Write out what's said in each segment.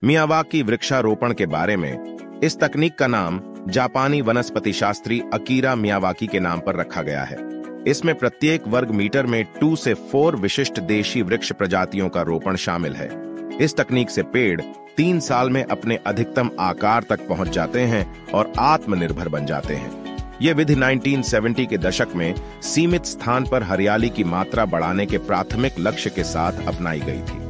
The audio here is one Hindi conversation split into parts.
मियावाकी वृक्षारोपण के बारे में इस तकनीक का नाम जापानी वनस्पति शास्त्री अकीरा मियावाकी के नाम पर रखा गया है। इसमें प्रत्येक वर्ग मीटर में 2 से 4 विशिष्ट देशी वृक्ष प्रजातियों का रोपण शामिल है। इस तकनीक से पेड़ 3 साल में अपने अधिकतम आकार तक पहुंच जाते हैं और आत्मनिर्भर बन जाते हैं। यह विधि 1970 के दशक में सीमित स्थान पर हरियाली की मात्रा बढ़ाने के प्राथमिक लक्ष्य के साथ अपनाई गई थी।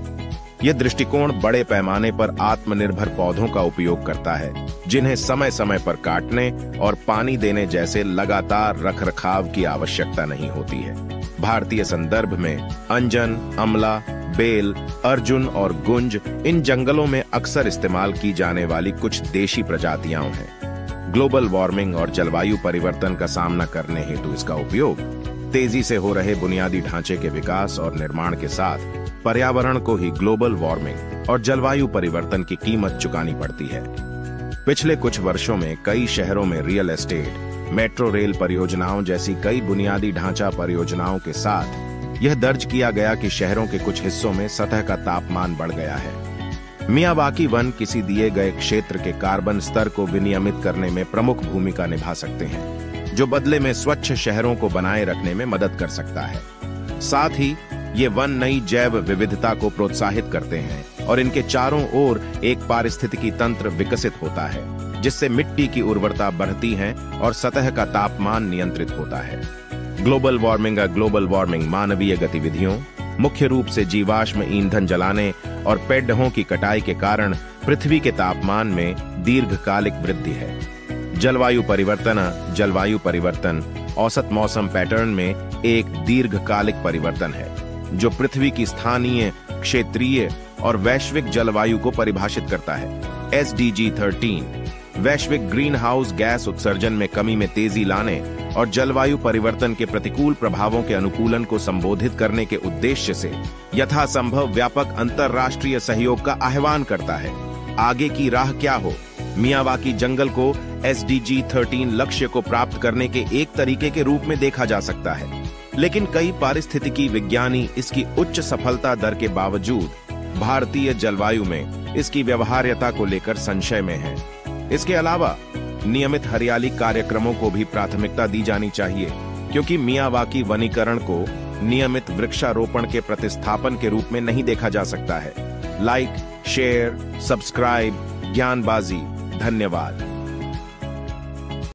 यह दृष्टिकोण बड़े पैमाने पर आत्मनिर्भर पौधों का उपयोग करता है, जिन्हें समय समय पर काटने और पानी देने जैसे लगातार रखरखाव की आवश्यकता नहीं होती है। भारतीय संदर्भ में अंजन, अमला, बेल, अर्जुन और गुंज इन जंगलों में अक्सर इस्तेमाल की जाने वाली कुछ देशी प्रजातियां हैं। ग्लोबल वार्मिंग और जलवायु परिवर्तन का सामना करने हेतु इसका उपयोग तेजी से हो रहे बुनियादी ढांचे के विकास और निर्माण के साथ पर्यावरण को ही ग्लोबल वार्मिंग और जलवायु परिवर्तन की कीमत चुकानी पड़ती है। पिछले कुछ वर्षों में कई शहरों में रियल एस्टेट, मेट्रो रेल परियोजनाओं जैसी कई बुनियादी ढांचा परियोजनाओं के साथ यह दर्ज किया गया कि शहरों के कुछ हिस्सों में सतह का तापमान बढ़ गया है। मियावाकी वन किसी दिए गए क्षेत्र के कार्बन स्तर को विनियमित करने में प्रमुख भूमिका निभा सकते हैं, जो बदले में स्वच्छ शहरों को बनाए रखने में मदद कर सकता है। साथ ही ये वन नई जैव विविधता को प्रोत्साहित करते हैं और इनके चारों ओर एक पारिस्थितिकी तंत्र विकसित होता है, जिससे मिट्टी की उर्वरता बढ़ती है और सतह का तापमान नियंत्रित होता है। ग्लोबल वार्मिंग मानवीय गतिविधियों, मुख्य रूप से जीवाश्म ईंधन जलाने और पेड़ों की कटाई के कारण पृथ्वी के तापमान में दीर्घकालिक वृद्धि है। जलवायु परिवर्तन औसत मौसम पैटर्न में एक दीर्घकालिक परिवर्तन है, जो पृथ्वी की स्थानीय, क्षेत्रीय और वैश्विक जलवायु को परिभाषित करता है। SDG 13 वैश्विक ग्रीन हाउस गैस उत्सर्जन में कमी में तेजी लाने और जलवायु परिवर्तन के प्रतिकूल प्रभावों के अनुकूलन को संबोधित करने के उद्देश्य से यथासंभव व्यापक अंतरराष्ट्रीय सहयोग का आह्वान करता है। आगे की राह क्या हो, मियावाकी जंगल को SDG 13 लक्ष्य को प्राप्त करने के एक तरीके के रूप में देखा जा सकता है, लेकिन कई पारिस्थितिकी विज्ञानी इसकी उच्च सफलता दर के बावजूद भारतीय जलवायु में इसकी व्यवहार्यता को लेकर संशय में हैं। इसके अलावा नियमित हरियाली कार्यक्रमों को भी प्राथमिकता दी जानी चाहिए, क्योंकि मियावाकी वनीकरण को नियमित वृक्षारोपण के प्रतिस्थापन के रूप में नहीं देखा जा सकता है। लाइक, शेयर, सब्सक्राइब, ज्ञानबाजी। धन्यवाद।